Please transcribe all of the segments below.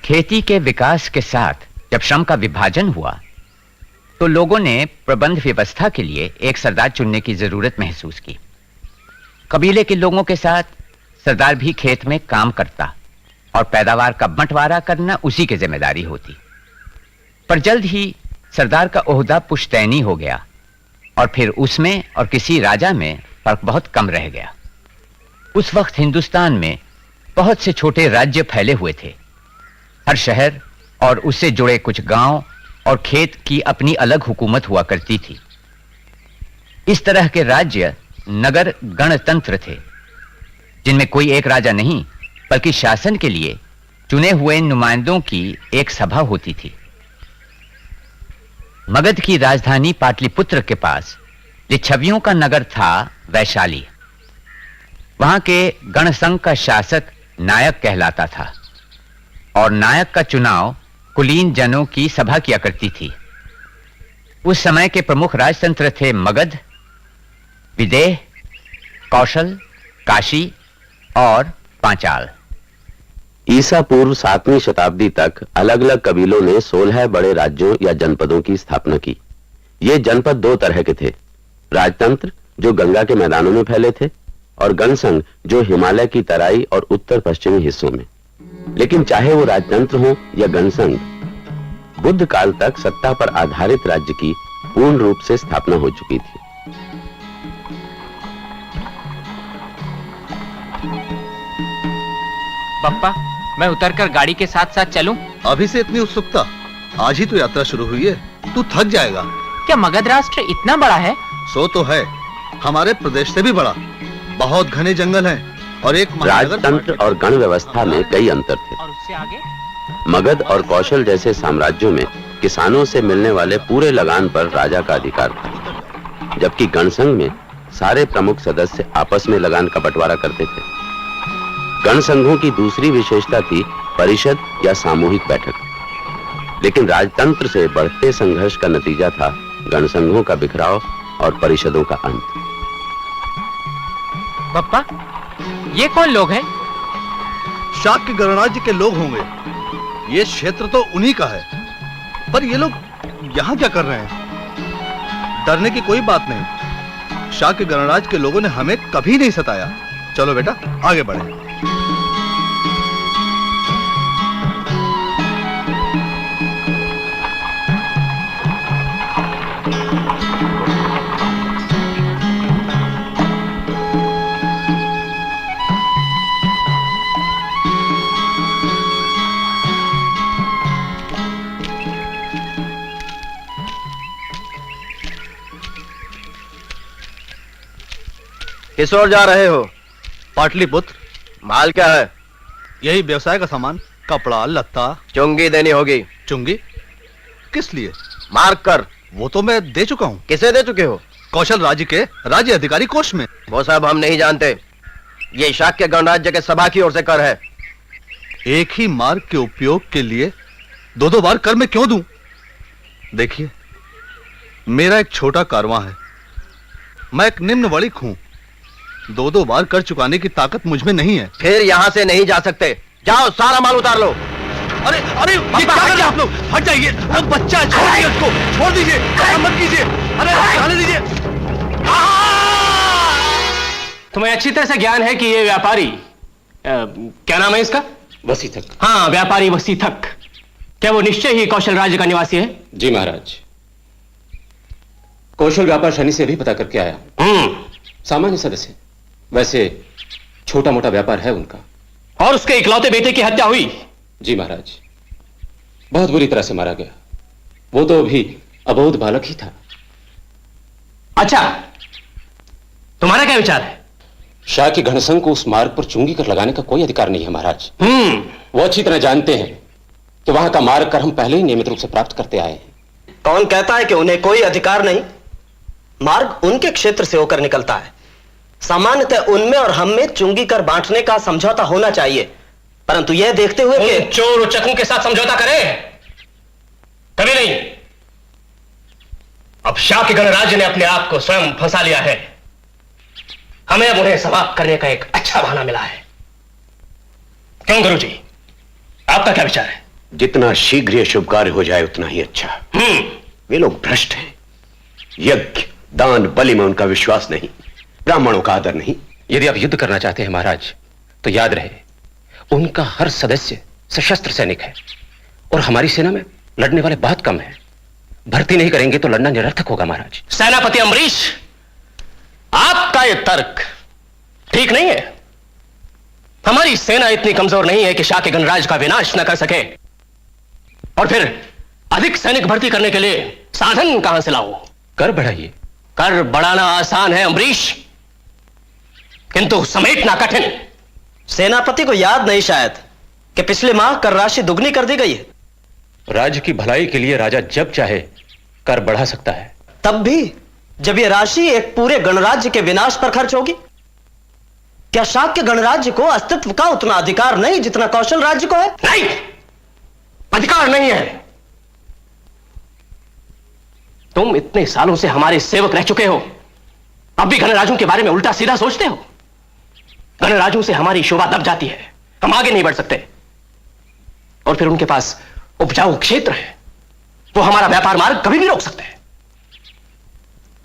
खेती के विकास के साथ जब श्रम का विभाजन हुआ तो लोगों ने प्रबंध व्यवस्था के लिए एक सरदार चुनने की जरूरत महसूस की। कबीले के लोगों के साथ सरदार भी खेत में काम करता और पैदावार का बंटवारा करना उसी की जिम्मेदारी होती। पर जल्द ही सरदार का ओहदा पुश्तैनी हो गया और फिर उसमें और किसी राजा में फर्क बहुत कम रह गया। उस वक्त हिंदुस्तान में बहुत से छोटे राज्य फैले हुए थे। हर शहर और उससे जुड़े कुछ गांव और खेत की अपनी अलग हुकूमत हुआ करती थी। इस तरह के राज्य नगर गणतंत्र थे, जिनमें कोई एक राजा नहीं बल्कि शासन के लिए चुने हुए नुमाइंदों की एक सभा होती थी। मगध की राजधानी पाटलिपुत्र के पास लिच्छवियों का नगर था वैशाली। वहां के गणसंघ का शासक नायक कहलाता था और नायक का चुनाव कुलीन जनों की सभा किया करती थी। उस समय के प्रमुख राजतंत्र थे मगध, विदेह, कौशल, काशी और पांचाल। ईसा पूर्व 7वीं शताब्दी तक अलग अलग कबीलों ने 16 बड़े राज्यों या जनपदों की स्थापना की। ये जनपद दो तरह के थे, राजतंत्र जो गंगा के मैदानों में फैले थे और गणसंघ जो हिमालय की तराई और उत्तर पश्चिमी हिस्सों में। लेकिन चाहे वो राजतंत्र हो या गणसंघ, बुद्ध काल तक सत्ता पर आधारित राज्य की पूर्ण रूप से स्थापना हो चुकी थी। पप्पा, मैं उतरकर गाड़ी के साथ साथ चलूं? अभी से इतनी उत्सुकता? आज ही तो यात्रा शुरू हुई है, तू थक जाएगा। क्या मगध राष्ट्र इतना बड़ा है? सो तो है, हमारे प्रदेश से भी बड़ा। बहुत घने जंगल हैं और एक राजतंत्र और गण व्यवस्था में कई अंतर थे। और उससे आगे? मगध और कौशल जैसे साम्राज्यों में किसानों से मिलने वाले पूरे लगान पर राजा का अधिकार था, जबकि गणसंघ में सारे प्रमुख सदस्य आपस में लगान का बंटवारा करते थे। गणसंघों की दूसरी विशेषता थी परिषद या सामूहिक बैठक। लेकिन राजतंत्र से बढ़ते संघर्ष का नतीजा था गणसंघों का बिखराव और परिषदों का अंत। पप्पा, ये कौन लोग हैं? शाक्य गणराज्य के लोग होंगे। ये क्षेत्र तो उन्हीं का है, पर ये लोग यहाँ क्या कर रहे हैं? डरने की कोई बात नहीं, शाक्य गणराज्य के लोगों ने हमें कभी नहीं सताया। चलो बेटा, आगे बढ़े। किस ओर जा रहे हो? पाटलिपुत्र। माल क्या है? यही व्यवसाय का सामान, कपड़ा लत्ता। चुंगी देनी होगी। चुंगी? किस लिए? मार्क कर। वो तो मैं दे चुका हूँ। किसे दे चुके हो? कौशल राज्य के राज्य अधिकारी कोष में। वो सब हम नहीं जानते, ये शाक्य गणराज्य के सभा की ओर से कर है। एक ही मार्ग के उपयोग के लिए दो दो बार कर मैं क्यों दूं? देखिए, मेरा एक छोटा कारवां है, मैं एक निम्न वर्णिक हूं। दो दो बार कर चुकाने की ताकत मुझ में नहीं है। फिर यहां से नहीं जा सकते, जाओ सारा माल उतार लो। अरे अरे, ये क्या कर रहे हैं आप लोग? हट जाइए, वो बच्चा है, छोड़ दीजिए उसको, छोड़ दीजिए, ऐसा मत कीजिए। अरे जाने दीजिए। तुम्हें अच्छी तरह से ज्ञान है कि ये व्यापारी क्या नाम है इसका? वसीथक। हाँ, व्यापारी वसीथक। क्या वो निश्चय ही कौशल राज्य का निवासी है? जी महाराज, कौशल व्यापार शनि से भी पता करके आया। सामान्य सदस्य, वैसे छोटा मोटा व्यापार है उनका। और उसके इकलौते बेटे की हत्या हुई? जी महाराज, बहुत बुरी तरह से मारा गया। वो तो अभी अबोध बालक ही था। अच्छा, तुम्हारा क्या विचार है? शाक्य गणसंघ को उस मार्ग पर चुंगी कर लगाने का कोई अधिकार नहीं है महाराज। वो अच्छी तरह जानते हैं कि वहां का मार्ग कर हम पहले ही नियमित रूप से प्राप्त करते आए हैं। कौन कहता है कि उन्हें कोई अधिकार नहीं? मार्ग उनके क्षेत्र से होकर निकलता है। सामान्यतः उनमें और हम में चुंगी कर बांटने का समझौता होना चाहिए, परंतु यह देखते हुए कि चोर उचकों के साथ समझौता करें? कभी नहीं। अब शाक्य गणराज्य ने अपने आप को स्वयं फंसा लिया है। हमें अब उन्हें समाप्त करने का एक अच्छा बहाना मिला है। क्यों गुरुजी, आपका क्या विचार है? जितना शीघ्र ये शुभ कार्य हो जाए उतना ही अच्छा। वे लोग भ्रष्ट हैं। यज्ञ, दान, बलि में उनका विश्वास नहीं, ब्राह्मणों का आदर नहीं। यदि आप युद्ध करना चाहते हैं महाराज, तो याद रहे उनका हर सदस्य सशस्त्र सैनिक है और हमारी सेना में लड़ने वाले बहुत कम हैं। भर्ती नहीं करेंगे तो लड़ना निरर्थक होगा महाराज। सेनापति अम्बरीश, आपका यह तर्क ठीक नहीं है। हमारी सेना इतनी कमजोर नहीं है कि शाह के गणराज का विनाश न कर सके। और फिर अधिक सैनिक भर्ती करने के लिए साधन कहां से लाऊं? कर बढ़ाइए। कर बढ़ाना आसान है अम्बरीश, किंतु समेटना कठिन। सेनापति को याद नहीं शायद कि पिछले माह कर राशि दुगनी कर दी गई है। राज्य की भलाई के लिए राजा जब चाहे कर बढ़ा सकता है। तब भी जब यह राशि एक पूरे गणराज्य के विनाश पर खर्च होगी। क्या शाक्य गणराज्य को अस्तित्व का उतना अधिकार नहीं जितना कौशल राज्य को है? नहीं, अधिकार नहीं है। तुम इतने सालों से हमारे सेवक रह चुके हो, अब भी गणराज्यों के बारे में उल्टा सीधा सोचते हो। गणराज्यों से हमारी शोभा दब जाती है, हम आगे नहीं बढ़ सकते। और फिर उनके पास उपजाऊ क्षेत्र है, वो हमारा व्यापार मार्ग कभी भी रोक सकते हैं।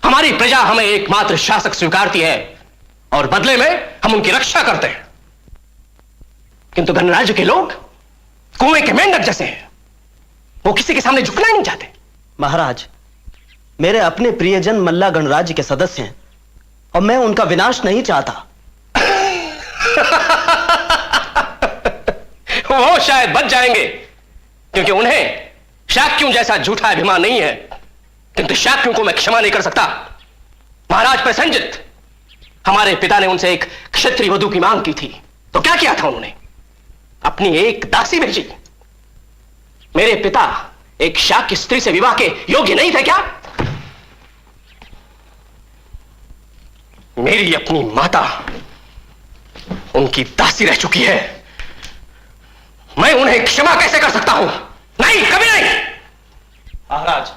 हमारी प्रजा हमें एकमात्र शासक स्वीकारती है और बदले में हम उनकी रक्षा करते हैं। किंतु गणराज्य के लोग कुएं के मेंढक जैसे हैं, वो किसी के सामने झुकना ही नहीं चाहते। महाराज, मेरे अपने प्रियजन मल्ला गणराज्य के सदस्य हैं और मैं उनका विनाश नहीं चाहता। वो शायद बच जाएंगे, क्योंकि उन्हें शाक्यों जैसा झूठा अभिमान नहीं है। किंतु शाक्यों को मैं क्षमा नहीं कर सकता। महाराज प्रसेनजित, हमारे पिता ने उनसे एक क्षत्रिय वधू की मांग की थी, तो क्या किया था उन्होंने? अपनी एक दासी भेजी। मेरे पिता एक शाक्य स्त्री से विवाह के योग्य नहीं थे क्या? मेरी अपनी माता उनकी दासी रह चुकी है, मैं उन्हें क्षमा कैसे कर सकता हूं? नहीं, कभी नहीं। महाराज,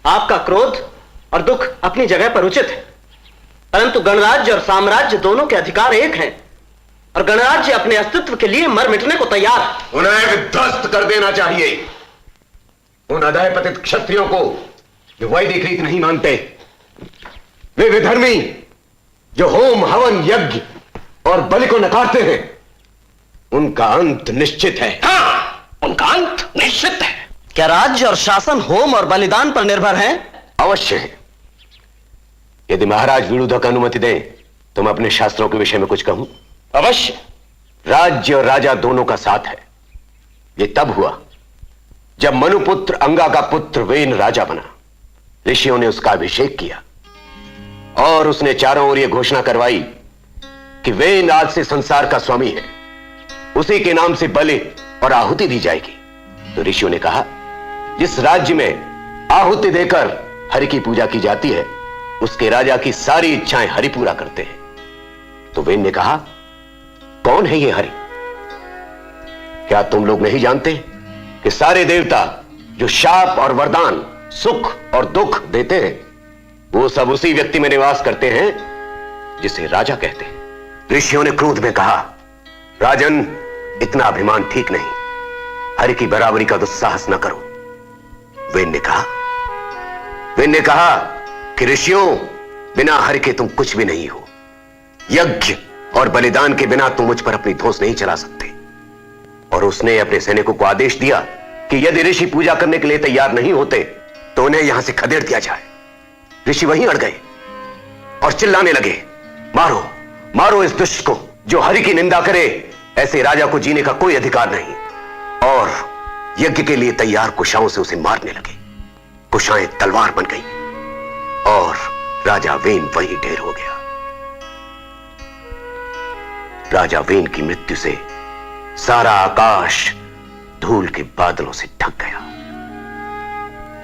आपका क्रोध और दुख अपनी जगह पर उचित है, परंतु गणराज्य और साम्राज्य दोनों के अधिकार एक हैं और गणराज्य अपने अस्तित्व के लिए मर मिटने को तैयार है। उन्हें विध्वस्त कर देना चाहिए। उन अधःपतित क्षत्रियों को जो वैदिक रीत नहीं मानते, वे विधर्मी जो होम, हवन, यज्ञ और बलि को नकारते हैं, उनका अंत निश्चित है। हां, उनका अंत निश्चित है। क्या राज्य और शासन होम और बलिदान पर निर्भर है? अवश्य है। यदि महाराज विरुद्ध का अनुमति दें तो मैं अपने शास्त्रों के विषय में कुछ कहूं। अवश्य। राज्य और राजा दोनों का साथ है। यह तब हुआ जब मनुपुत्र अंगा का पुत्र वेन राजा बना। ऋषियों ने उसका अभिषेक किया और उसने चारों ओर यह घोषणा करवाई कि वेन आज से संसार का स्वामी है, उसी के नाम से बलि और आहुति दी जाएगी। तो ऋषियों ने कहा, जिस राज्य में आहुति देकर हरि की पूजा की जाती है, उसके राजा की सारी इच्छाएं हरि पूरा करते हैं। तो वेन ने कहा, कौन है ये हरि? क्या तुम लोग नहीं जानते कि सारे देवता जो शाप और वरदान, सुख और दुख देते हैं, वो सब उसी व्यक्ति में निवास करते हैं जिसे राजा कहते हैं। ऋषियों ने क्रोध में कहा, राजन, इतना अभिमान ठीक नहीं, हरि की बराबरी का दुस्साहस न करो। वेन ने कहा कि ऋषियों, बिना हरि के तुम कुछ भी नहीं हो। यज्ञ और बलिदान के बिना तुम मुझ पर अपनी धौंस नहीं चला सकते। और उसने अपने सैनिकों को आदेश दिया कि यदि ऋषि पूजा करने के लिए तैयार नहीं होते तो उन्हें यहां से खदेड़ दिया जाए। ऋषि वहीं अड़ गए और चिल्लाने लगे, मारो, मारो इस दुष्ट को, जो हरि की निंदा करे। ऐसे राजा को जीने का कोई अधिकार नहीं। और यज्ञ के लिए तैयार कुशाओं से उसे मारने लगे। कुशाएं तलवार बन गई और राजा वेन वहीं ढेर हो गया। राजा वेन की मृत्यु से सारा आकाश धूल के बादलों से ढक गया।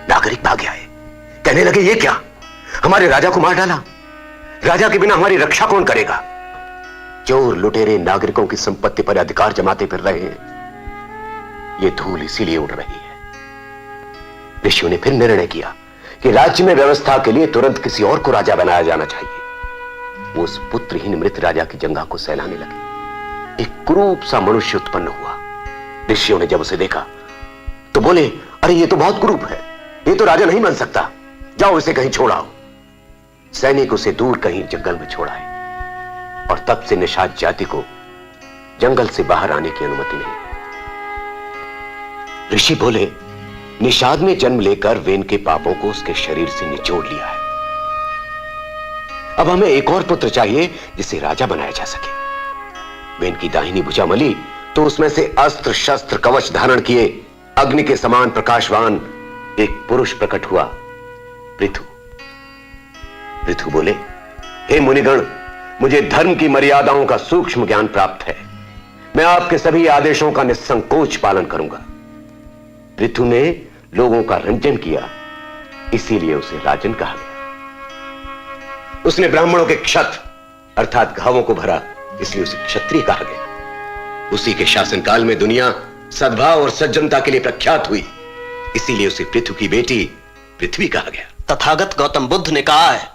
नागरिक भाग आए, कहने लगे, ये क्या, हमारे राजा को मार डाला। राजा के बिना हमारी रक्षा कौन करेगा? चोर लुटेरे नागरिकों की संपत्ति पर अधिकार जमाते फिर रहे हैं। ये धूल इसीलिए उड़ रही है। ऋषियों ने फिर निर्णय किया कि राज्य में व्यवस्था के लिए तुरंत किसी और को राजा बनाया जाना चाहिए। वो उस पुत्रहीन मृत राजा की जंगा को सहलाने लगे। एक क्रूप सा मनुष्य उत्पन्न हुआ। ऋषियों ने जब उसे देखा बोले, अरे ये तो बहुत कुरूप है, ये तो राजा नहीं बन सकता, जाओ इसे कहीं छोड़ाओ। सैनिक उसे दूर कहीं जंगल में छोड़ाए और तब से निषाद जाति को जंगल से बाहर आने की अनुमति नहीं। ऋषि बोले, निषाद में जन्म लेकर वेन के पापों को उसके शरीर से निचोड़ लिया है। अब हमें एक और पुत्र चाहिए जिसे राजा बनाया जा सके। वेन की दाहिनी भुजा मली तो उसमें से अस्त्र शस्त्र कवच धारण किए अग्नि के समान प्रकाशवान एक पुरुष प्रकट हुआ, पृथु। पृथु बोले, हे मुनिगण, मुझे धर्म की मर्यादाओं का सूक्ष्म ज्ञान प्राप्त है, मैं आपके सभी आदेशों का निसंकोच पालन करूंगा। पृथु ने लोगों का रंजन किया, इसीलिए उसे राजन कहा गया। उसने ब्राह्मणों के क्षत अर्थात घावों को भरा, इसलिए उसे क्षत्रिय कहा गया। उसी के शासनकाल में दुनिया सद्भाव और सज्जनता के लिए प्रख्यात हुई, इसीलिए उसे पृथु की बेटी पृथ्वी कहा गया। तथागत गौतम बुद्ध ने कहा है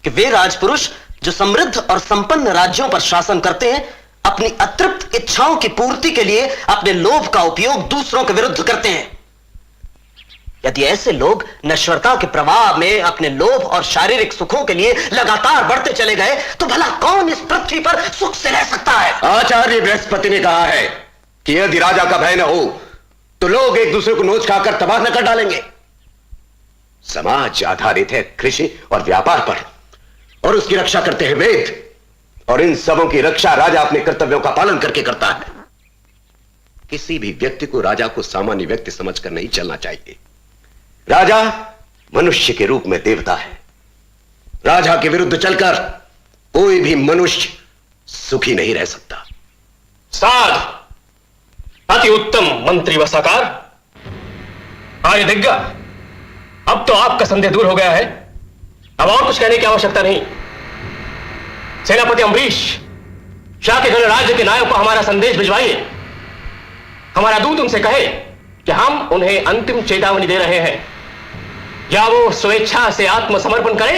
कि वे राजपुरुष जो समृद्ध और संपन्न राज्यों पर शासन करते हैं, अपनी अतृप्त इच्छाओं की पूर्ति के लिए अपने लोभ का उपयोग दूसरों के विरुद्ध करते हैं। यदि ऐसे लोग नश्वरता के प्रवाह में अपने लोभ और शारीरिक सुखों के लिए लगातार बढ़ते चले गए तो भला कौन इस पृथ्वी पर सुख से रह सकता है? आचार्य बृहस्पति ने कहा है कि यदि राजा का भय न हो तो लोग एक दूसरे को नोच खाकर तबाह न कर डालेंगे। समाज आधारित है कृषि और व्यापार पर, और उसकी रक्षा करते हैं वेद, और इन सबों की रक्षा राजा अपने कर्तव्यों का पालन करके करता है। किसी भी व्यक्ति को राजा को सामान्य व्यक्ति समझकर नहीं चलना चाहिए। राजा मनुष्य के रूप में देवता है। राजा के विरुद्ध चलकर कोई भी मनुष्य सुखी नहीं रह सकता। साध, अति उत्तम मंत्री व साकार। आर्य दिग्गा, अब तो आपका संदेह दूर हो गया है, अब और कुछ कहने की आवश्यकता नहीं। सेनापति अम्बरीश, शाह के गणराज्य के नायक को हमारा संदेश भिजवाइए। हमारा दूत उनसे कहे कि हम उन्हें अंतिम चेतावनी दे रहे हैं, या वो स्वेच्छा से आत्मसमर्पण करें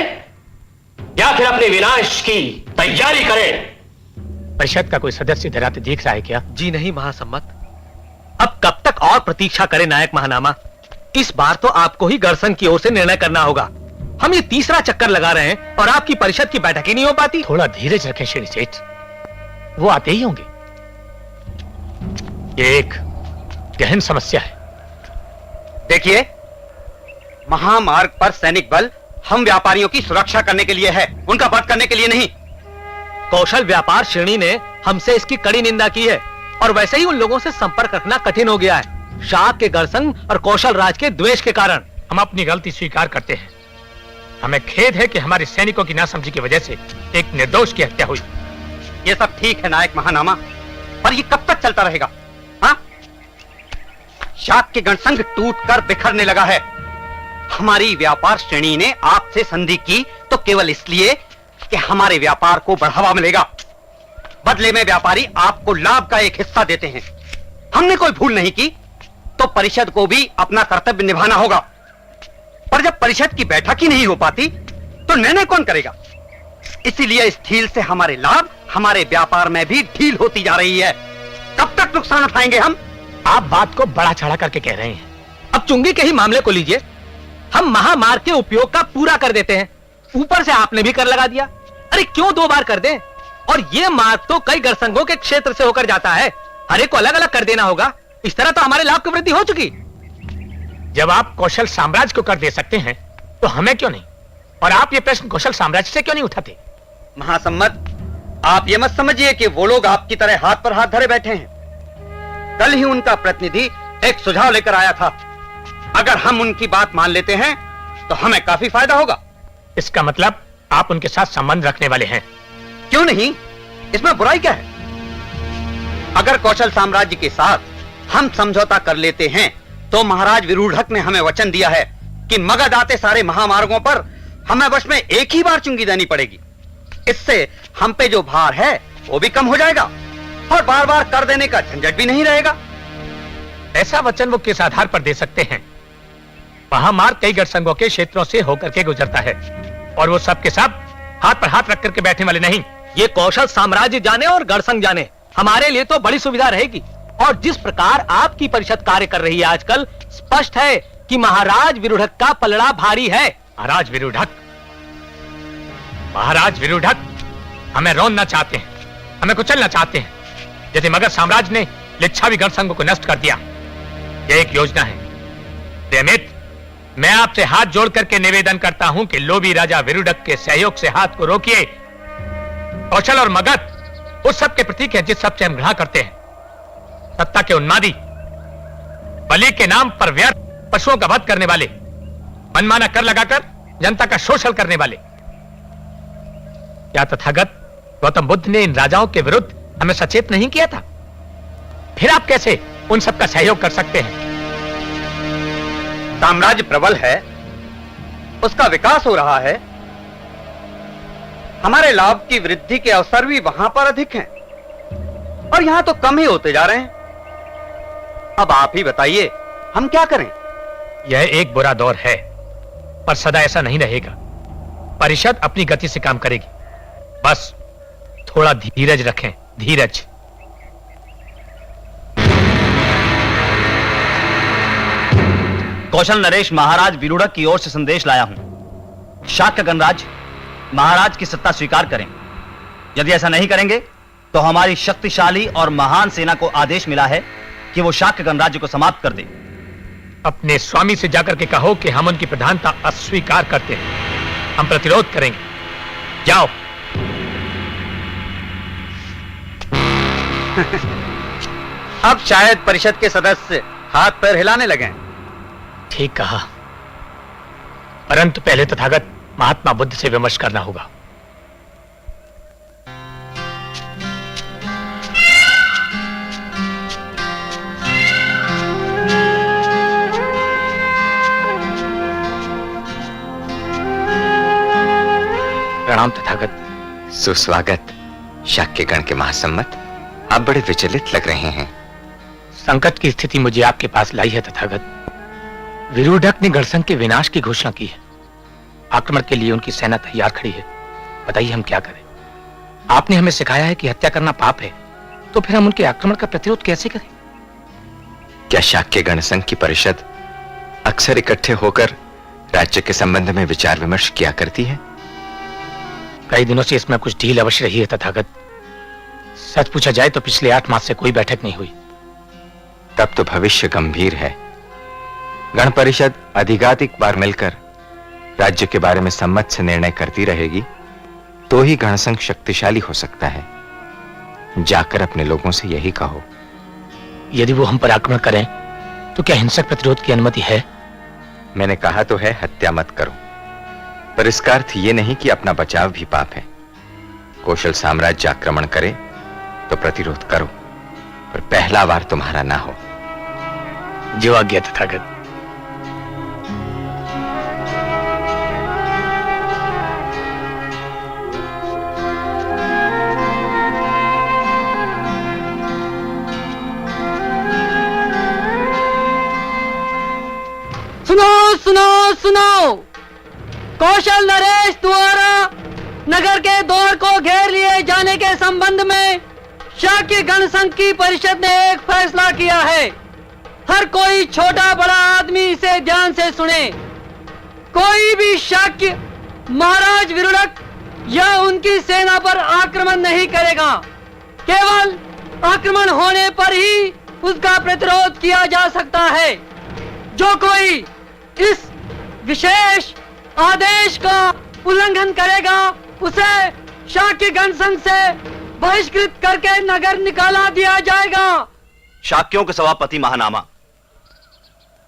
या फिर अपने विनाश की तैयारी करें। परिषद का कोई सदस्य इधर आते दिख रहा है क्या? जी नहीं महासम्मत। अब कब तक और प्रतीक्षा करें नायक महानामा? इस बार तो आपको ही गणसंघ की ओर से निर्णय करना होगा। हम ये तीसरा चक्कर लगा रहे हैं और आपकी परिषद की बैठक ही नहीं हो पाती। थोड़ा धीरज रखें श्री सेठ, वो आते ही होंगे। ये एक गहन समस्या है। देखिए, महामार्ग पर सैनिक बल हम व्यापारियों की सुरक्षा करने के लिए है, उनका वध करने के लिए नहीं। कौशल व्यापार श्रेणी ने हमसे इसकी कड़ी निंदा की है, और वैसे ही उन लोगों से संपर्क रखना कठिन हो गया है, शाह के गणसंघ और कौशल राज के द्वेष के कारण। हम अपनी गलती स्वीकार करते हैं। हमें खेद है कि हमारे सैनिकों की नासमझी की वजह से एक निर्दोष की हत्या हुई। ये सब ठीक है नायक महानामा, पर ये कब तक चलता रहेगा? हाँ, शाह के गणसंघ टूटकर बिखरने लगा है। हमारी व्यापार श्रेणी ने आपसे संधि की तो केवल इसलिए कि हमारे व्यापार को बढ़ावा मिलेगा। बदले में व्यापारी आपको लाभ का एक हिस्सा देते हैं। हमने कोई भूल नहीं की तो परिषद को भी अपना कर्तव्य निभाना होगा, पर जब परिषद की बैठक ही नहीं हो पाती तो निर्णय कौन करेगा? इसीलिए इस ढील से हमारे लाभ, हमारे व्यापार में भी ढील होती जा रही है। कब तक नुकसान उठाएंगे हम? आप बात को बड़ा चढ़ा करके कह रहे हैं। अब चुंगी के ही मामले को लीजिए, हम महामार्ग के उपयोग का पूरा कर देते हैं, ऊपर से आपने भी कर लगा दिया। अरे क्यों दो बार कर दें? और ये मार्ग तो कई गणसंघों के क्षेत्र से होकर जाता है, हर एक को अलग अलग कर देना होगा। इस तरह तो हमारे लाभ की वृद्धि हो चुकी। जब आप कौशल साम्राज्य को कर दे सकते हैं तो हमें क्यों नहीं? और आप ये प्रश्न कौशल साम्राज्य से क्यों नहीं उठाते? महासम्मत, आप ये मत समझिए कि वो लोग आपकी तरह हाथ पर हाथ धरे बैठे हैं। कल ही उनका प्रतिनिधि एक सुझाव लेकर आया था। अगर हम उनकी बात मान लेते हैं तो हमें काफी फायदा होगा। इसका मतलब आप उनके साथ संबंध रखने वाले हैं? क्यों नहीं, इसमें बुराई क्या है? अगर कौशल साम्राज्य के साथ हम समझौता कर लेते हैं तो महाराज विरूढ़क ने हमें वचन दिया है कि मगध आते सारे महामार्गों पर हमें वर्ष में एक ही बार चुंगी देनी पड़ेगी। इससे हम पे जो भार है वो भी कम हो जाएगा और बार बार कर देने का झंझट भी नहीं रहेगा। ऐसा वचन वो किस आधार पर दे सकते हैं? महामार्ग कई गणसंघों के क्षेत्रों से होकर के गुजरता है और वो सब के सब हाथ पर हाथ रख करके बैठने वाले नहीं। ये कौशल साम्राज्य जाने और गणसंघ जाने, हमारे लिए तो बड़ी सुविधा रहेगी। और जिस प्रकार आपकी परिषद कार्य कर रही है आजकल, स्पष्ट है कि महाराज विरूढ़क का पलड़ा भारी है। महाराज विरूढ़क हमें रोनना चाहते हैं, हमें कुचलना चाहते हैं, जैसे मगध साम्राज्य ने लिच्छावी गणसंघ को नष्ट कर दिया। यह एक योजना है। प्रेमित, मैं आपसे हाथ जोड़ करके निवेदन करता हूं कि लोभी राजा विरूढ़क के सहयोग से हाथ को रोकिए। कौशल और मगध उस सब के प्रतीक है जिस सबसे हम घृणा करते हैं। सत्ता के उन्मादी, बलि के नाम पर व्यर्थ पशुओं का वध करने वाले, मनमाना कर लगाकर जनता का शोषण करने वाले। क्या तथागत गौतम बुद्ध ने इन राजाओं के विरुद्ध हमें सचेत नहीं किया था? फिर आप कैसे उन सबका सहयोग कर सकते हैं? साम्राज्य प्रबल है, उसका विकास हो रहा है, हमारे लाभ की वृद्धि के अवसर भी वहां पर अधिक हैं और यहां तो कम ही होते जा रहे हैं। अब आप ही बताइए, हम क्या करें? यह एक बुरा दौर है, पर सदा ऐसा नहीं रहेगा। परिषद अपनी गति से काम करेगी, बस थोड़ा धीरज रखें, धीरज। कौशल नरेश महाराज विरूढ़क की ओर से संदेश लाया हूं। शाक्य गणराज महाराज की सत्ता स्वीकार करें। यदि ऐसा नहीं करेंगे तो हमारी शक्तिशाली और महान सेना को आदेश मिला है कि वो शाक्य गणराज्य को समाप्त कर दे। अपने स्वामी से जाकर के कहो कि हम उनकी प्रधानता अस्वीकार करते हैं, हम प्रतिरोध करेंगे। जाओ। अब शायद परिषद के सदस्य हाथ पैर हिलाने लगे। ठीक कहा, परंतु पहले तथागत महात्मा बुद्ध से विमर्श करना होगा। प्रणाम तथागत। सुस्वागत शाक्यगण के महासम्मत। आप बड़े विचलित लग रहे हैं। संकट की स्थिति मुझे आपके पास लाई है तथागत। विरूढ़क ने गणसंघ के विनाश की घोषणा की है। आक्रमण के लिए उनकी सेना तैयार खड़ी है। बताइए हम क्या करें? आपने हमें सिखाया है कि हत्या करना पाप है, तो फिर हम उनके आक्रमण का प्रतिरोध कैसे करें? क्या शाक्य गणसंघ की परिषद अक्सर इकट्ठे होकर राज्य के संबंध में विचार विमर्श किया करती है? कई दिनों से इसमें कुछ ढील अवश्य रही है तथागत। सच पूछा जाए तो पिछले 8 मास से कोई बैठक नहीं हुई। तब तो भविष्य गंभीर है। गण परिषद अधिकाधिक बार मिलकर राज्य के बारे में सम्मत से निर्णय करती रहेगी तो ही गणसंघ शक्तिशाली हो सकता है। जाकर अपने लोगों से यही कहो। यदि वो हम पर आक्रमण करें तो क्या हिंसक प्रतिरोध की अनुमति है? मैंने कहा तो है हत्या मत करो, पर इसका अर्थ ये नहीं कि अपना बचाव भी पाप है। कौशल साम्राज्य आक्रमण करे तो प्रतिरोध करो, पर पहला वार तुम्हारा ना हो। जो आज्ञा तथागत। सुनो सुनो सुनो, कौशल नरेश द्वारा नगर के द्वार को घेर लिए जाने के संबंध में शाक्य गणसंघ की परिषद ने एक फैसला किया है। हर कोई छोटा बड़ा आदमी इसे ध्यान से सुने। कोई भी शाक्य महाराज विरूढ़क या उनकी सेना पर आक्रमण नहीं करेगा। केवल आक्रमण होने पर ही उसका प्रतिरोध किया जा सकता है। जो कोई इस विशेष आदेश का उल्लंघन करेगा उसे शाक्य गणसंघ से बहिष्कृत करके नगर निकाला दिया जाएगा। शाक्यों के सभापति महानामा,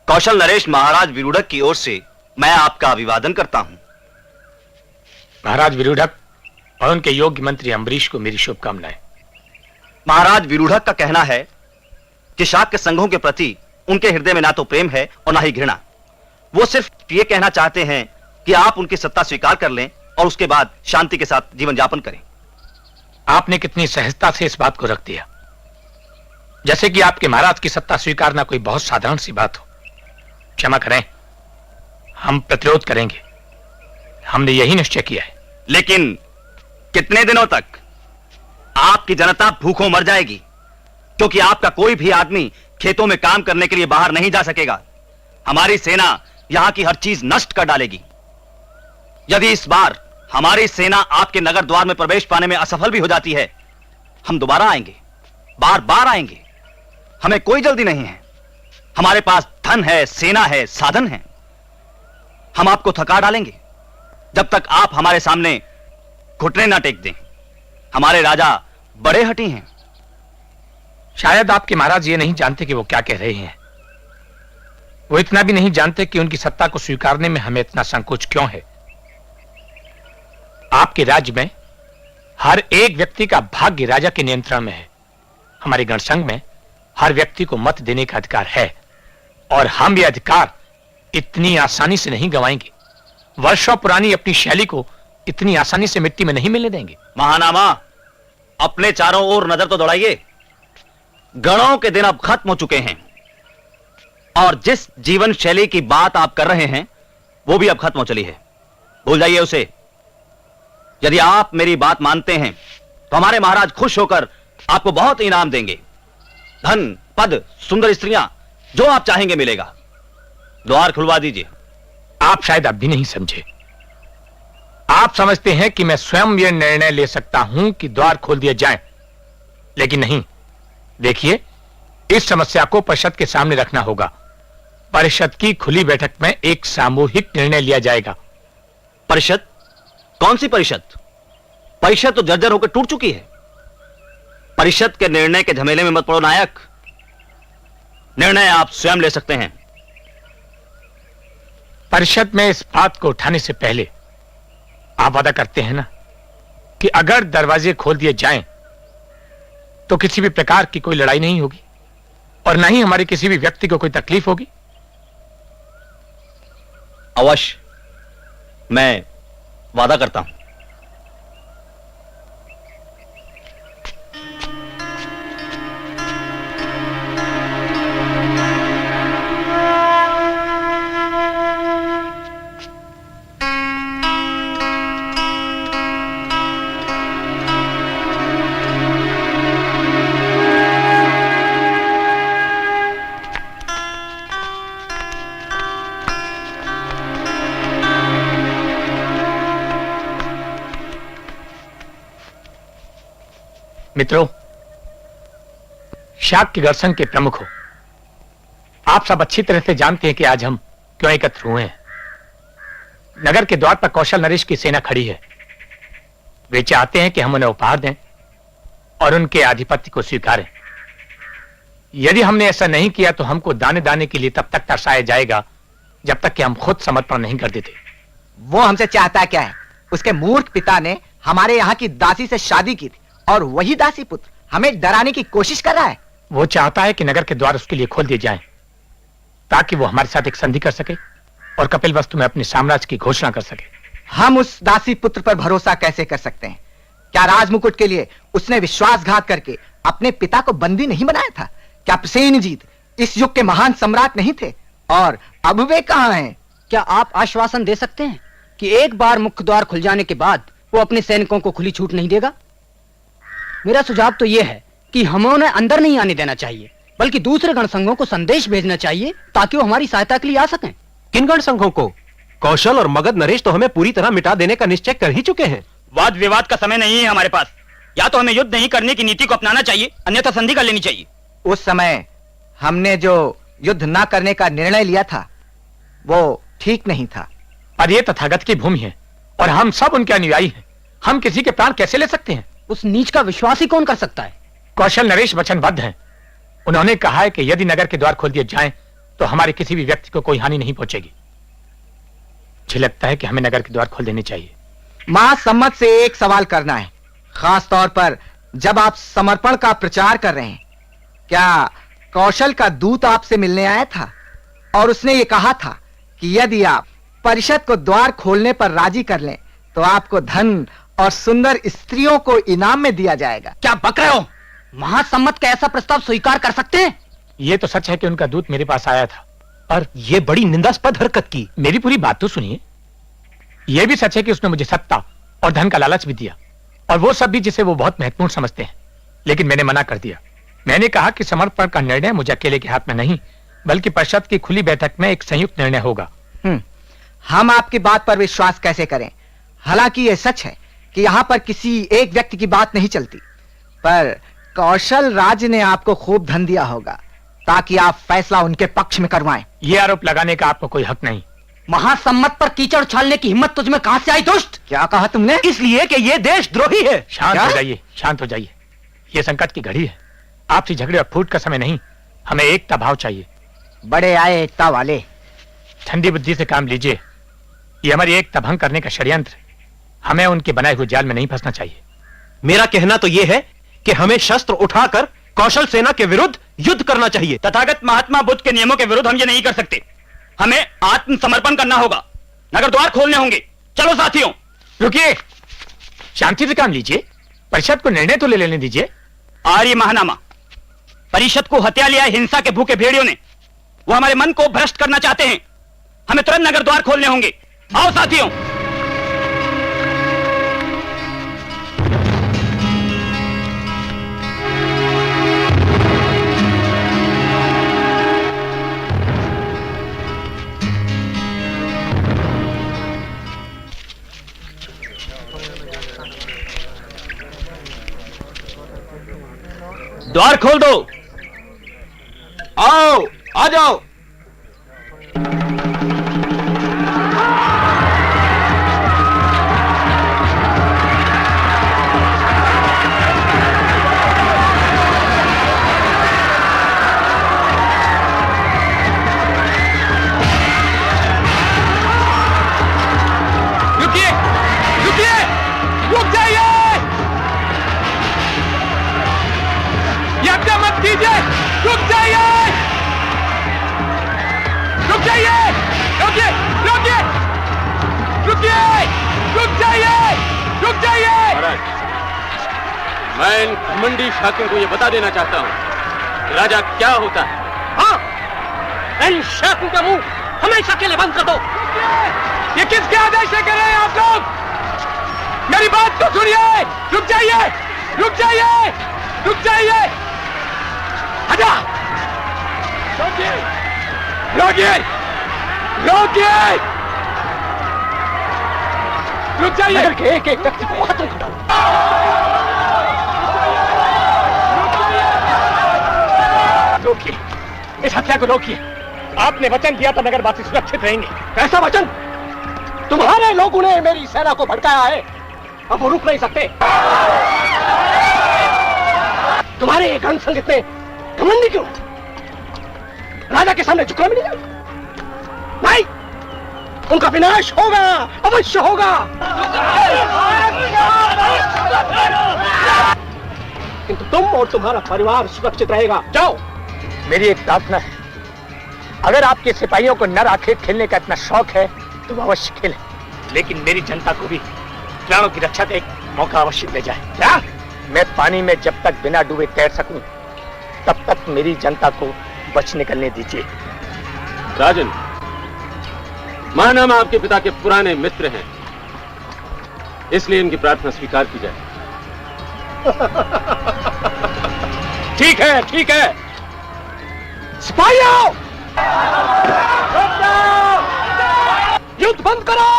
कौशल नरेश महाराज विरूढ़क की ओर से मैं आपका अभिवादन करता हूं। महाराज विरूढ़क और उनके योग्य मंत्री अम्बरीश को मेरी शुभकामनाएं। महाराज विरूढ़क का कहना है कि शाक्य संघों के प्रति उनके हृदय में ना तो प्रेम है और ना ही घृणा। वो सिर्फ ये कहना चाहते हैं कि आप उनकी सत्ता स्वीकार कर लें और उसके बाद शांति के साथ जीवन यापन करें। आपने कितनी सहजता से इस बात को रख दिया, जैसे कि आपके महाराज की सत्ता स्वीकारना कोई बहुत साधारण सी बात हो। क्षमा करें, हम प्रतिरोध करेंगे। हमने यही निश्चय किया है। लेकिन कितने दिनों तक? आपकी जनता भूखों मर जाएगी, क्योंकि आपका कोई भी आदमी खेतों में काम करने के लिए बाहर नहीं जा सकेगा। हमारी सेना यहां की हर चीज नष्ट कर डालेगी। यदि इस बार हमारी सेना आपके नगर द्वार में प्रवेश पाने में असफल भी हो जाती है, हम दोबारा आएंगे, बार बार आएंगे। हमें कोई जल्दी नहीं है। हमारे पास धन है, सेना है, साधन है। हम आपको थका डालेंगे जब तक आप हमारे सामने घुटने ना टेक दें। हमारे राजा बड़े हठी हैं। शायद आपके महाराज ये नहीं जानते कि वो क्या कह रहे हैं। वो इतना भी नहीं जानते कि उनकी सत्ता को स्वीकारने में हमें इतना संकोच क्यों है। आपके राज्य में हर एक व्यक्ति का भाग्य राजा के नियंत्रण में है। हमारे गणसंघ में हर व्यक्ति को मत देने का अधिकार है और हम ये अधिकार इतनी आसानी से नहीं गंवाएंगे। वर्षों पुरानी अपनी शैली को इतनी आसानी से मिट्टी में नहीं मिलने देंगे। महानामा, अपने चारों ओर नजर तो दौड़ाइए। गणों के दिन अब खत्म हो चुके हैं और जिस जीवन शैली की बात आप कर रहे हैं वो भी अब खत्म हो चली है। भूल जाइए उसे। यदि आप मेरी बात मानते हैं तो हमारे महाराज खुश होकर आपको बहुत इनाम देंगे। धन, पद, सुंदर स्त्रियां, जो आप चाहेंगे मिलेगा। द्वार खुलवा दीजिए। आप शायद अब भी नहीं समझे। आप समझते हैं कि मैं स्वयं यह निर्णय ले सकता हूं कि द्वार खोल दिए जाएं, लेकिन नहीं। देखिए, इस समस्या को परिषद के सामने रखना होगा। परिषद की खुली बैठक में एक सामूहिक निर्णय लिया जाएगा। परिषद? कौन सी परिषद? परिषद तो जर्जर होकर टूट चुकी है। परिषद के निर्णय के झमेले में मत पड़ो नायक। निर्णय आप स्वयं ले सकते हैं। परिषद में इस बात को उठाने से पहले आप वादा करते हैं ना कि अगर दरवाजे खोल दिए जाएं तो किसी भी प्रकार की कोई लड़ाई नहीं होगी और ना ही हमारे किसी भी व्यक्ति को कोई तकलीफ होगी। अवश्य, मैं वादा करता हूं। मित्रों, शाक्य गणसंघ के प्रमुख हो, आप सब अच्छी तरह से जानते हैं कि आज हम क्यों एकत्र हुए हैं। नगर के द्वार पर कौशल नरेश की सेना खड़ी है। वे चाहते हैं कि हम उन्हें उपहार दें और उनके आधिपत्य को स्वीकारें। यदि हमने ऐसा नहीं किया तो हमको दाने दाने के लिए तब तक तरसाया जाएगा जब तक कि हम खुद समर्पण नहीं कर देते। वो हमसे चाहता क्या है? उसके मूर्ख पिता ने हमारे यहाँ की दासी से शादी की थी और वही दासी पुत्र हमें डराने की कोशिश कर रहा है। वो चाहता है कि नगर के द्वार उसके लिए खोल दिए जाएं, ताकि वो हमारे साथ एक संधि कर सके और कपिलवस्तु में अपने साम्राज्य की घोषणा कर सके। हम उस दासी पुत्र पर भरोसा कैसे कर सकते हैं? क्या राजमुकुट के लिए उसने विश्वासघात करके अपने पिता को बंदी नहीं बनाया था? क्या प्रसेनजीत इस युग के महान सम्राट नहीं थे? और अब वे कहां हैं? क्या आप आश्वासन दे सकते हैं कि एक बार मुख्य द्वार खुल जाने के बाद वो अपने सैनिकों को खुली छूट नहीं देगा? मेरा सुझाव तो यह है कि हमें उन्हें अंदर नहीं आने देना चाहिए, बल्कि दूसरे गणसंघों को संदेश भेजना चाहिए ताकि वो हमारी सहायता के लिए आ सकें। किन गणसंघों को? कौशल और मगध नरेश तो हमें पूरी तरह मिटा देने का निश्चय कर ही चुके हैं। वाद विवाद का समय नहीं है हमारे पास। या तो हमें युद्ध नहीं करने की नीति को अपनाना चाहिए, अन्यथा संधि कर लेनी चाहिए। उस समय हमने जो युद्ध ना करने का निर्णय लिया था वो ठीक नहीं था। पर ये तथागत की भूमि है और हम सब उनके अनुयायी हैं। हम किसी के प्राण कैसे ले सकते हैं? उस नीच का विश्वास ही कौन कर सकता है? कौशल नरेश वचनबद्ध हैं। उन्होंने कहा है कि यदि नगर के द्वार खोल दिए जाएं तो हमारे किसी भी व्यक्ति को कोई हानि नहीं पहुंचेगी। मुझे लगता है कि हमें नगर के द्वार खोल देने चाहिए। महासम्मत से एक सवाल करना है, खास तौर पर जब आप समर्पण का प्रचार कर रहे हैं। क्या कौशल का दूत आपसे मिलने आया था और उसने ये कहा था कि यदि आप परिषद को द्वार खोलने पर राजी कर लें तो आपको धन और सुंदर स्त्रियों को इनाम में दिया जाएगा? क्या बक रहे हो? महासम्मत का ऐसा प्रस्ताव स्वीकार कर सकते हैं? यह तो सच है कि उनका दूत मेरे पास आया था और यह बड़ी निंदास्पद हरकत की। मेरी पूरी बात तो सुनिए। यह भी सच है कि उसने मुझे सत्ता और धन का लालच भी दिया, और वो सब भी जिसे वो बहुत महत्वपूर्ण समझते हैं। लेकिन मैंने मना कर दिया। मैंने कहा कि समर्पण का निर्णय मुझे अकेले के हाथ में नहीं बल्कि परिषद की खुली बैठक में एक संयुक्त निर्णय होगा। हम आपकी बात पर विश्वास कैसे करें? हालांकि यह सच है कि यहाँ पर किसी एक व्यक्ति की बात नहीं चलती, पर कौशल राज ने आपको खूब धन दिया होगा ताकि आप फैसला उनके पक्ष में करवाएं। ये आरोप लगाने का आपको कोई हक नहीं। महासम्मत पर कीचड़ उछालने की हिम्मत तुझमें कहां से आई दुष्ट? क्या कहा तुमने? इसलिए कि ये देशद्रोही है। शांत हो जाइए, शांत हो जाइए। ये संकट की घड़ी है, आपसी झगड़े और फूट का समय नहीं। हमें एकता भाव चाहिए। बड़े आए एकता वाले। ठंडी बुद्धि से काम लीजिए। ये हमारी एकता भंग करने का षड्यंत्र है। हमें उनके बनाए हुए जाल में नहीं फंसना चाहिए। मेरा कहना तो यह है कि हमें शस्त्र उठाकर कौशल सेना के विरुद्ध युद्ध करना चाहिए। तथागत महात्मा बुद्ध के नियमों के विरुद्ध हम ये नहीं कर सकते। हमें आत्मसमर्पण करना होगा, नगर द्वार खोलने होंगे। चलो साथियों। रुकिए, शांति से काम लीजिए। परिषद को निर्णय तो ले लेने दीजिए। आर्य महानामा परिषद को हत्या हिंसा के भूखे भेड़ियों ने, वो हमारे मन को भ्रष्ट करना चाहते हैं। हमें तुरंत नगर द्वार खोलने होंगे। आओ साथियों। द्वार खोल दो। आओ, आ जाओ। रुकिए, रुकिए, रुक जाइए। यज्ञ मत कीजिए, रुक जाइए, रुक जाइए, रुकिए, रुकिए, रुकिए, रुक जाइए, रुक जाइए। महाराज, मैं इन घमंडी शाकियों को यह बता देना चाहता हूं कि राजा क्या होता है। हाँ, इन शाकियों का मुंह हमेशा के लिए बंद कर दो। ये किसके आदेश से कर रहे हैं आप लोग? मेरी बात तो सुनिए। रुक जाइए, रुक जाइए, रुक जाइए। हटा, रोकिए, रोकिए, रोकिए, रुक जाइए। नगर के एक एक व्यक्ति को खत्म कर दो। रोकिए, इस हत्या को रोकिए। आपने वचन दिया था नगरवासी सुरक्षित रहेंगे। कैसा वचन? तुम्हारे लोगों ने मेरी सेना को भड़काया है, अब वो रुक नहीं सकते। तुम्हारे ये गणसंघ इतने घमंडी क्यों? राजा के सामने झुकना भी नहीं जानते? नहीं, उनका विनाश होगा, अवश्य होगा। किंतु तुम और तुम्हारा परिवार सुरक्षित रहेगा। जाओ। मेरी एक प्रार्थना है, अगर आपके सिपाहियों को नर आंखें खेलने का इतना शौक है तो वो अवश्य खेलें, लेकिन मेरी जनता को भी प्राणों की रक्षा का एक मौका अवश्य दे जाए। क्या? मैं पानी में जब तक बिना डूबे तैर सकूं तब तक मेरी जनता को बच निकलने दीजिए। राजन, महानामा आपके पिता के पुराने मित्र हैं, इसलिए इनकी प्रार्थना स्वीकार की जाए। ठीक है, ठीक है। सिपाहियों, युद्ध बंद करो।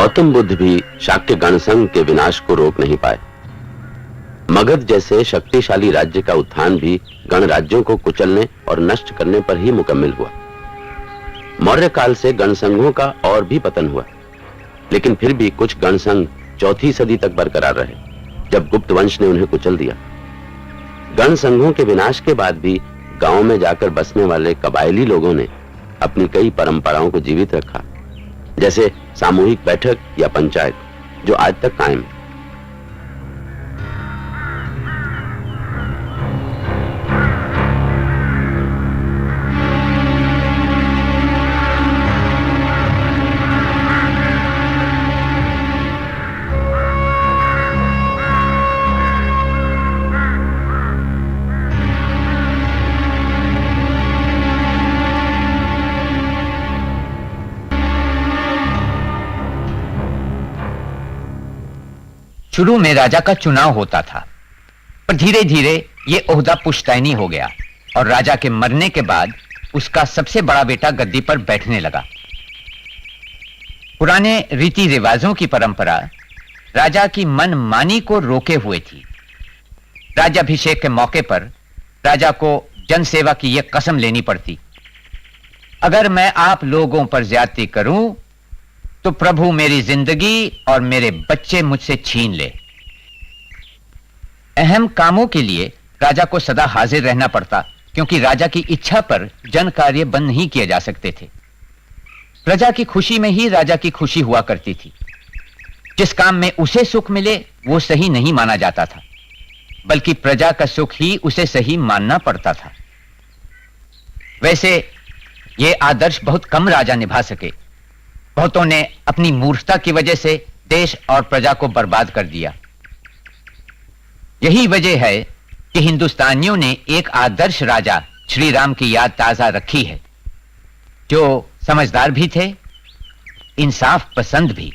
गौतम बुद्ध भी शाक्य गणसंघ के विनाश को रोक नहीं पाए। मगध जैसे शक्तिशाली राज्य का उत्थान भी गणराज्यों को कुचलने और नष्ट करने पर ही मुकम्मल हुआ। मौर्य काल से गणसंघों का और भी पतन हुआ, लेकिन फिर भी कुछ गणसंघ चौथी सदी तक बरकरार रहे, जब गुप्त वंश ने उन्हें कुचल दिया। गणसंघों के विनाश के बाद भी गांव में जाकर बसने वाले कबायली लोगों ने अपनी कई परंपराओं को जीवित रखा, जैसे सामूहिक बैठक या पंचायत, जो आज तक कायम है। शुरू में राजा का चुनाव होता था, पर धीरे धीरे यह ओहदा पुश्तैनी हो गया और राजा के मरने के बाद उसका सबसे बड़ा बेटा गद्दी पर बैठने लगा। पुराने रीति रिवाजों की परंपरा राजा की मनमानी को रोके हुए थी। राज्याभिषेक के मौके पर राजा को जनसेवा की यह कसम लेनी पड़ती, अगर मैं आप लोगों पर ज्यादती करूं तो प्रभु मेरी जिंदगी और मेरे बच्चे मुझसे छीन ले। अहम कामों के लिए राजा को सदा हाजिर रहना पड़ता, क्योंकि राजा की इच्छा पर जन कार्य बंद नहीं किए जा सकते थे। प्रजा की खुशी में ही राजा की खुशी हुआ करती थी। जिस काम में उसे सुख मिले वो सही नहीं माना जाता था, बल्कि प्रजा का सुख ही उसे सही मानना पड़ता था। वैसे ये आदर्श बहुत कम राजा निभा सके। बहुतों ने अपनी मूर्खता की वजह से देश और प्रजा को बर्बाद कर दिया। यही वजह है कि हिंदुस्तानियों ने एक आदर्श राजा श्री राम की याद ताजा रखी है, जो समझदार भी थे, इंसाफ पसंद भी।